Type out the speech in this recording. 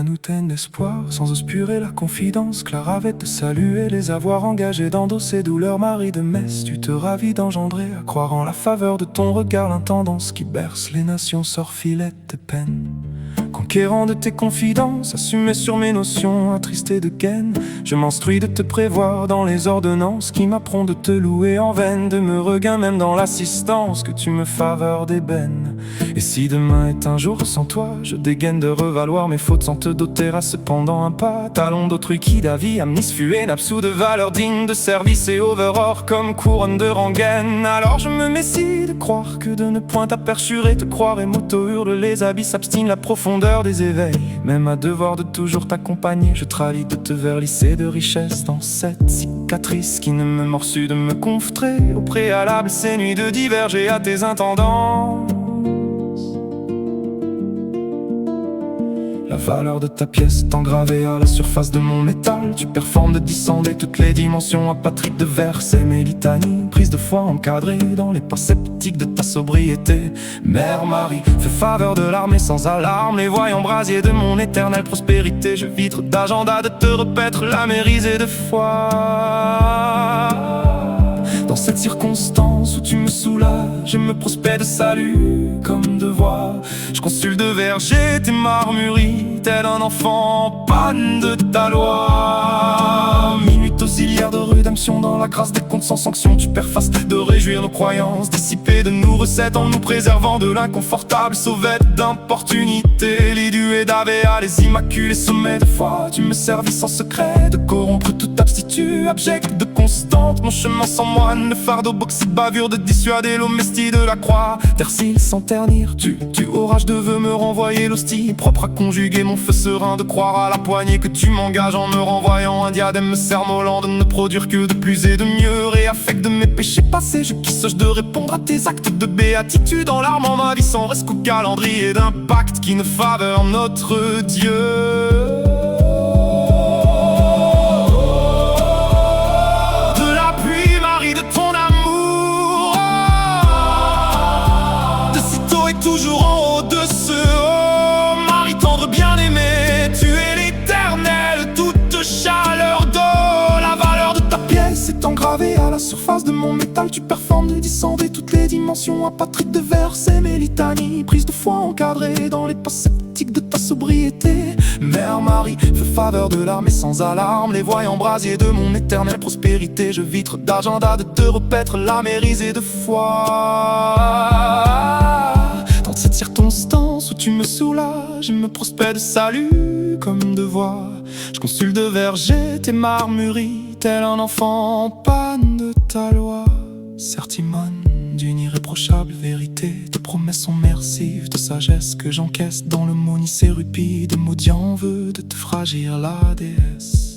nous teignent l'espoir, sans obscurer la confidence. Clara avait te saluer, les avoir engagés d'endosser douleur. Marie de Metz, tu te ravis d'engendrer, à croire en la faveur de ton regard, l'intendance qui berce les nations, sort filet de peine. Conquérant de tes confidences, assumé sur mes notions, attristé de gaine, je m'instruis de te prévoir dans les ordonnances qui m'apprend de te louer en vaine, de me regain même dans l'assistance que tu me faveurs d'ébène. Et si demain est un jour sans toi, je dégaine de revaloir mes fautes sans te doter à cependant un pas, talon d'autrui qui d'avis, amnis fué, n'absous de valeur digne de service et overor comme couronne de rengaine. Alors je me messie de croire que de ne point t'aperchurer, te croire et m'auto-hurle les abysses, abstine la profondeur des éveils, même à devoir de toujours t'accompagner, je trahis de te verlisser de richesse dans cette cicatrice qui ne me morçut de me confter au préalable ces nuits de diverger à tes intendances. La valeur de ta pièce est engravée à la surface de mon métal. Tu performes de dissonder toutes les dimensions apatrides de versets mes litanies, prise de foi encadrée dans les pas sceptiques de ta sobriété. Mère Marie, fais faveur de l'armée sans alarme, les voyants brasiers de mon éternelle prospérité. Je vitre d'agenda de te repaître la mérisée de foi. Dans cette circonstance où tu me soulages et me prospères de salut comme devoir, je consulte de verger tes marmureries, tel un enfant en panne de ta loi. Minute auxiliaire de rédemption dans la grâce des comptes sans sanction, tu perfaces de réjouir nos croyances, dissiper de nos recettes en nous préservant de l'inconfortable sauvette d'importunité. Les duets d'Avea, les immaculés sommets de foi, tu me servis sans secret de corrompre tout abstitu abject de constante. Mon chemin sans moine, le fardeau boxy de bavure de dissuader l'homestie de la croix. Tercile sans ternir, tu orage de vœux me renvoyer l'hostie, propre à conjuguer mon feu serein, de croire à la poignée que tu m'engages en me renvoyant un diadème me sermolant de ne produire que de plus et de mieux. Réaffect de mes péchés passés, je quiche de répondre à tes actes de béatitude en larmes en ma vie sans risque ou calendrier d'un pacte qui ne faveur notre Dieu. Toujours en haut de ce haut, Marie tendre bien-aimée, tu es l'éternelle, toute chaleur d'eau. La valeur de ta pièce est engravée à la surface de mon métal. Tu performes de dissonder toutes les dimensions apatrides de versets mes litanies, prise de foi encadrée dans les pas sceptiques de ta sobriété. Mère Marie, fais faveur de l'armée sans alarme, les voyants brasiers de mon éternelle prospérité. Je vitre d'agenda de te repaître la mérisée de foi. Dans cette circonstance où tu me soulages et me prospères de salut comme devoir, je consulte de verger tes marmureries, tel un enfant en panne de ta loi. Certimone d'une irréprochable vérité, tes promesses sont mercives de sagesse que j'encaisse dans le monice érupide, maudit en vœu de te fragir la déesse.